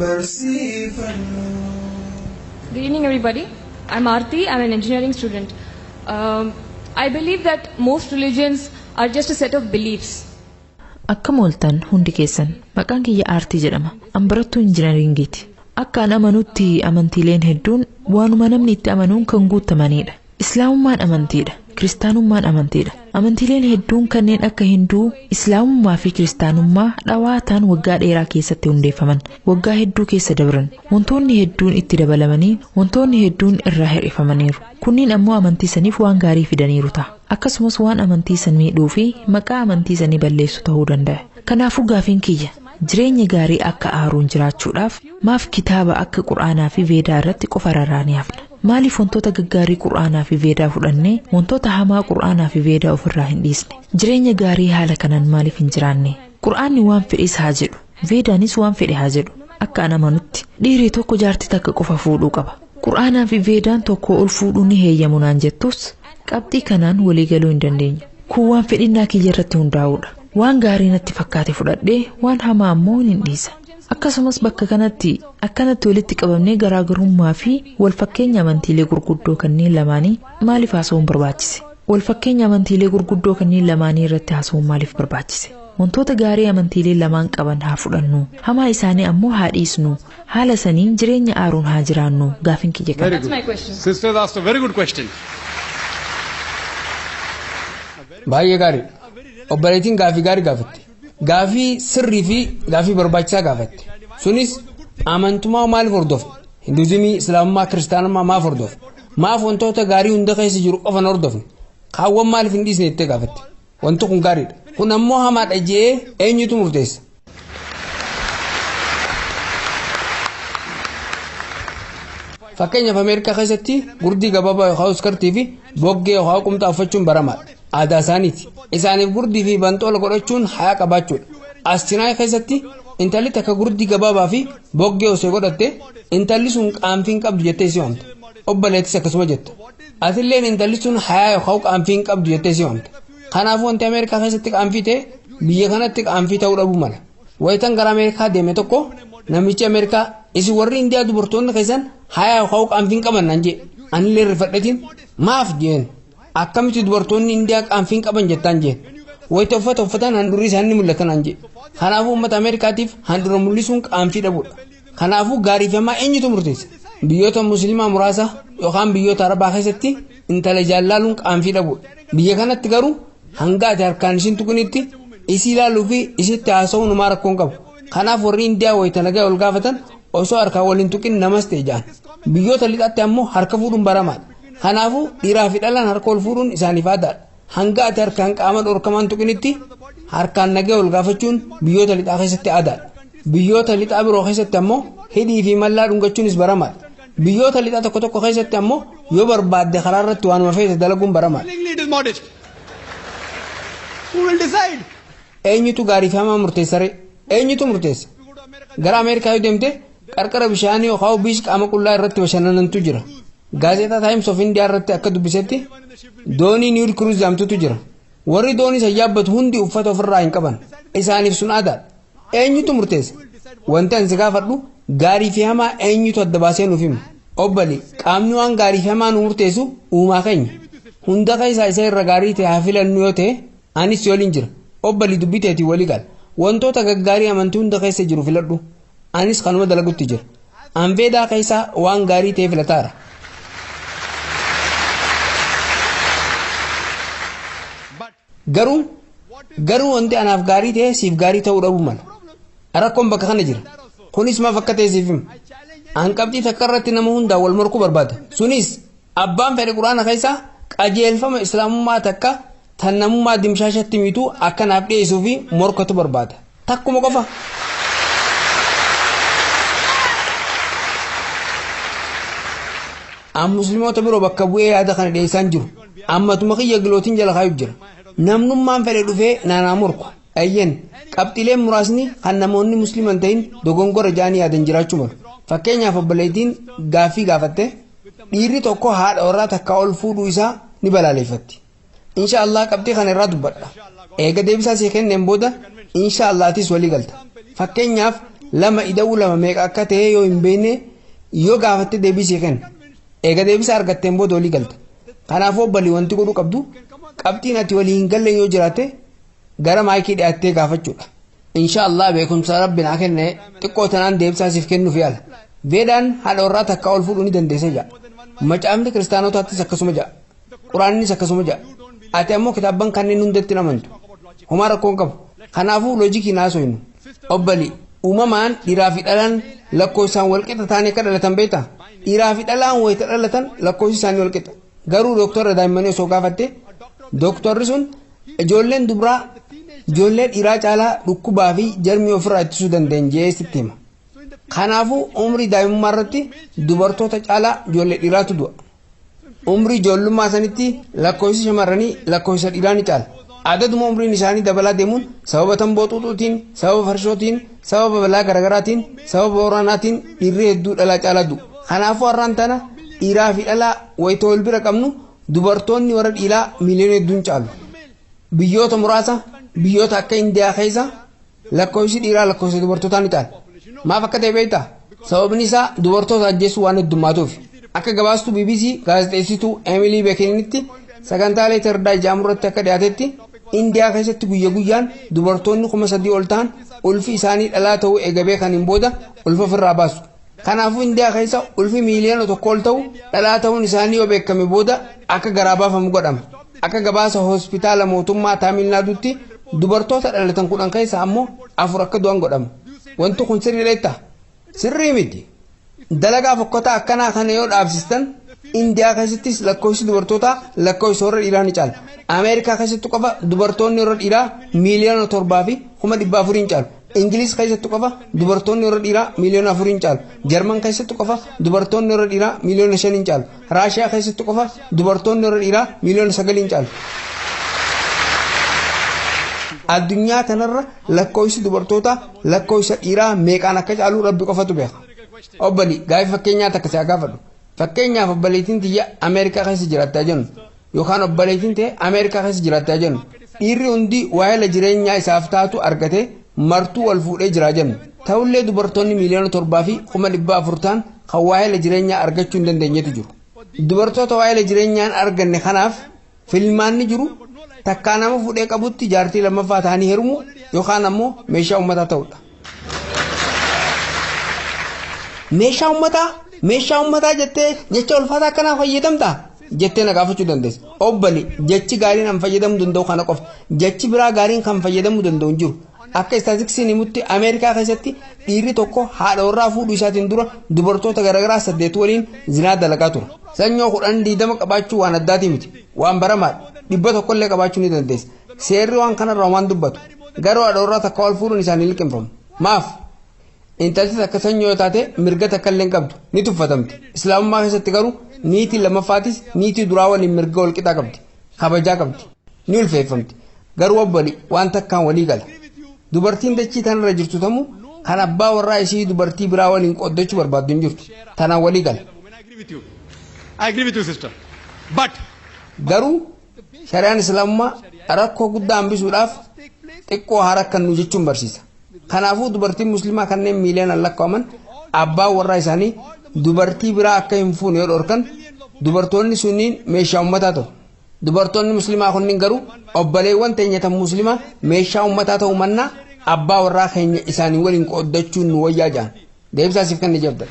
Good evening, everybody. I'm Aarti. I'm an engineering student. I believe that most religions are just a set of beliefs. Akka mooltan hundi keessan maqaan kiyya Aartii jedhama. An barattuu injinaringiiti. Akka an amanutti amantiileen hedduun waanuma namni itti amanuun kan guutamanidha. Islaamummaan amantiidha. Kiristaanummaan amantiidha. Amantiileen hedduun kanneen akka Hinduu, Islaamummaa fi Kiristaanummaa dhawaataan waggaa dheeraa keessatti hundeeffaman. Waggaa hedduu keessa dabran. Wantoonni hedduun itti dabalamanii, wantoonni hedduun irraa hir'ifamaniiru. Kunniin ammoo amantii saniif waan gaarii fidaniiru ta'a. Akkasumas waan amantii san miidhuu fi maqaa amantii sanii balleessu ta'uu danda'a. Kanaafuu gaafiin kiyya jireenya gaarii akka aaruun jiraachuudhaaf maaf kitaaba akka Qur'aanaa fi Veedaa irratti qofa rarraanii hafna? Maaliif wantoota gaggaarii Qur'aanaa fi Veedaa fudhannee wantoota hamaa Qur'aanaa fi Veedaa ofirraa hin dhiisne? Jireenya gaarii haala kanaan maaliif hin jiraanne? Qur'aanni waan fedhes haa jedhu, Veedaanis waan fedhe haa jedhu. Akka an amanutti dhiirri tokko jaartii takka qofa fuudhuu qaba. Qur'aanaa fi Veedaan tokko ol fuudhuu ni heeyyamu naan jettus qabxii kanaan walii galuu hin dandeenyu. Kun waan fedhinnaa kiyya irratti hundaa'uudha. Waan gaarii natti fakkaate fudhadhee waan hamaa ammoo hin dhiisa. Akkasumas bakka kanatti akkanatti walitti qabamnee garaagarummaa fi walfakkeenya amantiilee gurguddoo kanneen lamaanii maaliif haasa'uun barbaachise? Walfakkeenya amantiilee gurguddoo kanneen lamaanii irratti haasa'uun maaliif barbaachise? Wantoota gaarii amantiilee lamaan qaban haa fudhannu, hamaa isaanii ammoo haa dhiisnu, haala saniin jireenya aaruun haa jiraannu. Gaafin kiyya kana. That's my question. Sisters asked a very good question. Baay'ee gaarii. Obboleettiin gaafii gaarii gaafatte. Gaafii sirrii fi gaafii barbaachisaa gaafatte. Sunis amantummaa maaliif hordofna? Hinduuzimii, Islaamummaa, Kiristaanummaa maaf hordofna? Maaf wantoota gaarii hunda keessa jiru qofan hordofna? Kaawwan maaliif hin dhiisne jettee gaafatte? Wanti kun gaariidha. Kun ammoo hamaadha jee eenyutu murteessa? Fakkeenyaaf Ameerikaa keessatti gurdii gabaabaa yookaan iskartii fi boggee yookaan qumxaa uffachuun baramaadha. Aadaa isaaniiti. Isaaniif gurdii fi banxoola godhachuun hayaa qabaachuudha. Astinaa keessatti intalli takka gurdii gabaabaa fi boggee osoo godhatte intalli sun qaanfiin qabdu jettee si waamta. Obboleettis akkasuma jetta. Atilleen intalli sun hayaa yookaan qaanfiin qabdu jettee si waamta. Kanaafuu wanti Ameerikaa keessatti qaanfii ta'e biyya kanatti qaanfii ta'uu dhabuu mala. Wayitan gara Ameerikaa deeme tokko namichi Ameerikaa isin warri Indiyaa dubartoonni keessan hayaa yookaan qaanfiin qaban naan jee anillee rifadhetiin maaf jeen akkamitti dubartoonni Indiyaa qaanfiin qaban jettaan jeen wayita uffata uffatan handurri isaanii mul'atan naan jee. Kanaafuu uummata Ameerikaatiif handura mul'isuun qaanfii dhabuudha. Kanaafuu gaarii fi hamaa eenyutu murteessa? Biyyoota musliimaa muraasa yookaan biyyoota Arabaa keessatti intala jaallaaluun qaanfii dhabuudha. Biyya kanatti garuu hanga ati harkaan isin tuqinitti isii ilaaluu fi isitti haasa'uun homaa rakkoon qabu. Kanaaf warri Indiyaa wayita nagaa ol gaafatan osoo harkaan waliin tuqin namas ta'e ja'an. Biyyoota lixaatti ammoo harka fuudhuun baramaadha. Kanaafuu dhiiraa fi dhalaan harka ol fuudhuun isaaniif aadaadha. Hanga ati harkaan qaama dhorkamaan tuqinitti harkaan nagaa ol gaafachuun biyyoota lixaa keessatti aadaadha. Biyyoota lixaa biroo keessatti ammoo hidhii fi mallaa dhungachuunis baramaadha. Biyyoota lixaa tokko tokko keessatti ammoo yoo barbaadde karaa irratti waanuma feete dalaguun baramaadha. Eenyutu gaarii fi hamaa murteessa ree? Eenyutu murteessa? Gara Ameerikaa yoo deemte qarqara bishaanii yookaan biish qaama qullaa irratti bashannanantu jira. Gaazexaa Times of India irratti akka dubbisetti doonii Niwul Cruise jedhamtutu jira. Warri doonii san yaabbatu hundi uffata ofirraa hin qaban. Isaaniif sun aadaadha. Eenyutu murteessa? Wanti ani si gaafadhu gaarii fi hamaa eenyutu adda baasee nuuf hima? Obbali qaamni waan gaarii fi hamaa nu murteessu uumaa keenya. Hunda keessaa isa irra gaarii ta'e haa filannu yoo ta'e anis si waliin jira. Obbali dubbii ta'eetii walii gala. Wantoota gaggaarii amantii hunda keessa jiru filadhu. Anis kanuma dalagutti jira. An Veedaa keessaa waan gaarii ta'e filataara. Garuu wanti anaaf gaarii ta'e siif gaarii ta'uu dhabuu mala. Rakkoon bakka kana jira. Kunis maaf akka ta'e siif hima. An qabxii takka irratti nama hundaa wal morkuu barbaada. Sunis abbaan fedhe Quraana keessaa qajeelfama Islaamummaa takka tan namummaa dimshaashatti miituu akka naaf dhiyeessuu fi morkatu barbaada. Takkuma qofa. An musliimoota biroo bakka bu'ee yaada kana dhiyeessaan jiru. Ammatuma kiyya gilootiin jala kaayuuf jira. Namnummaan fedhe dhufee naanaa morku. Ayyen qabxiileen muraasni kan namoonni musliiman ta'in dogongora jaanii yaadan jiraachuu malu. Fakkeenyaaf obboleettiin gaaffii gaafatte dhiirri tokko haadha warraa takka ol fuudhuu isaa ni balaaleffatti. Inshaallah qabxii kana irraa dubbadha. Eega deebisaa si kenneen booda inshaallatis walii galta. Fakkeenyaaf lama ida'uu lama meeqa akka ta'e yoo hin beekne yoo gaafatte deebisii kenna. Eega deebisa argatteen booda walii galta. Kanaafuu obbalii wanti godhuu qabdu qabxiin ati walii hin galle yoo jiraate gara maayikii dhiyaattee gaafachuudha. Inshaallah beekumsa rabbi naa kenne xiqqoo tanaan deebisaa siif kennuuf yaala. Veedaan haadha warraa takkaa ol fuudhuu ni dandeessee jira. Macaafni kiristaanotaattis akkasuma jira. Quraannis akkasuma jira. Ati ammoo kitaabban kanneen hundatti namantu. Homaa rakkoo hin qabu. Kanaafuu loojikii naasoynu. Obbalii uumamaan dhiiraa fi dhalaan lakkoofsaan walqixa taanee akka dhalatan beektaa? Dhiiraa fi dhalaan wayita dhalatan lakkoofsi isaanii walqixa. Garuu dooktorra daa'immanii osoo gaafatte dooktorri sun ijoolleen dubaraa ijoollee dhiiraa caalaa dhukkubaa fi jarmii ofirraa ittisuu danda'an jedhee sitti hima. Kanaafuu umrii daa'imummaa irratti dubartoota caalaa ijoollee dhiiraatu du'a. Umrii ijoollummaa sanitti lakkoofsi shamarranii lakkoofsa dhiiraa ni caala. Adaduma umriin isaanii dabalaa deemuun sababa tamboo xuuxuutiin, sababa farshootiin, sababa balaa garaagaraatiin, sababa waraanaatiin dhiirri hedduu dhalaa caalaa du'u. Kanaafuu har'aan tana dhiiraa fi dhalaa wayita wal bira qabnu dubartoonni warra dhiiraa miliyoona hedduun caalu. Biyyoota muraasa biyyoota akka Indiyaa keessa lakkoofsi dhiiraa lakkoofsa dubartootaa ni caala. Maaf akka ta'e beektaa? Sababni isaa dubartoota ajjeesuu waan heddummaatuuf. Akka gabaastuu BBC gaazexeessituu Emily Bekenitti sagantaalee tardaa ijaamurratti akka dhiyaatetti Indiyaa keessatti guyya guyyaan dubartoonni 3,000 ol ta'an ulfi isaanii dhalaa ta'uu eega beekaniin booda ulfa ofirraa baasu. Kanaafuu Indiyaa keessa ulfi miliyoona 1 ol ta'u dhalaa ta'uun isaanii yoo beekame booda akka garaa baafamu godhama. Akka gabaasa hospitaala mootummaa Taamilnaaduutti dubartoota dhalatan 10 keessa ammoo 4 akka du'an godhama. Wanti kun sirriidha? Sirrii miti. Dalagaa fokkotaa akkanaa kana yoo dhaabsistan Indiyaa keessattis lakkoofsi dubartootaa lakkoofsa warra dhiiraa ni caala. Ameerikaa keessatti qofa dubartoonni warra dhiiraa miliyoona 7 fi 400,000 caalu. Ingiliis keessatti qofa dubartoonni warra dhiiraa miliyoona 4 caalu. Jarman keessatti qofa dubartoonni warra dhiiraa miliyoona 5 caalu. Raashiyaa keessatti qofa dubartoonni warra dhiiraa miliyoona 9 caalu. Addunyaa kanarra lakkoofsi dubartootaa lakkoofsa dhiiraa meeqaan akka caalu rabbi qofatu beeka. Obbalii gaaffii fakkeenyaa takka si gaafadhu. Fakkeenyaaf obboleettiin tiyya Ameerikaa keessa jiraattaa jennu yookaan obboleettiin ta'e Ameerikaa keessa jiraattaa jennu dhiirri hundi waa'ee jireenyaa isaaf taatu argatee martuu wal fuudhee jiraa jennu. Ta'ullee dubartoonni miliyoona 7 fi 400,000 ta'an kan waa'ee jireenyaa argachuu hin dandeenyetu jiru. Dubartoota waa'ee jireenyaan arganne kanaaf filmaanni jiru takkaa nama fuudhee qabutti jaartii lammaffaa ta'anii heerumu yookaan ammoo meeshaa uummataa ta'udha. Meeshaa uummataa jettee jecha ulfaataa akkanaa fayyadamtaa jettee na gaafachuu dandeessa. Obbalii jechi gaariin an fayyadamuu danda'u kana qofa. Jechi biraa gaariin kan fayyadamuu danda'u hin jiru. Akka istaatistiksiin himutti Ameerikaa keessatti dhiirri tokko haadha warraa fuudhuu isaatiin dura dubartoota garaagaraa 8 waliin zinaa dalagaa tura. Sanyoo 10-20 qabaachuu waan addaatii miti. Waan baramaadha. 100 illee qabaachuu ni dandeessa. Seerri waan kanarraa waan dubbatu. Garuu haadha warraa takka wal fuudhuun isaanii liqinfamu. Maaf? Intalti akka sanyoo taate mirga takka illee qabdu ni tuffatamti. Islaamummaa keessatti garuu niitii lammaffaatis niitii duraa waliin mirga wal qixaa qabdi. Kabajaa qabdi. Ni ulfeeffamti. Garuu obbolii waan takkaan walii gala. Dubartiin dachii tanarra jirtu tamu kan abbaa warraa ishii dubartii biraa waliin qooddachuu barbaaddu hin jirtu. Tanaan walii gala. I agree with you, sister. But garuu shari'aan islaamummaa rakkoo guddaa hambisuudhaaf xiqqoo haa rakkannu jechuun barsiisa. Kanaafuu dubartiin musliimaa kanneen miliyoonaan lakkaa'aman abbaa warraa isaanii dubartii biraa akka hin fuune yoo dhorkan dubartoonni sunniin meeshaa uummataa ta'u. Dubartoonni musliimaa kunniin garuu obboleewwan teenyatan musliimaa meeshaa uummataa ta'uu mannaa abbaa warraa keenya isaanii waliin qooddachuun nu wayyaa jaan. Deebisaasiif kan ni jabdan.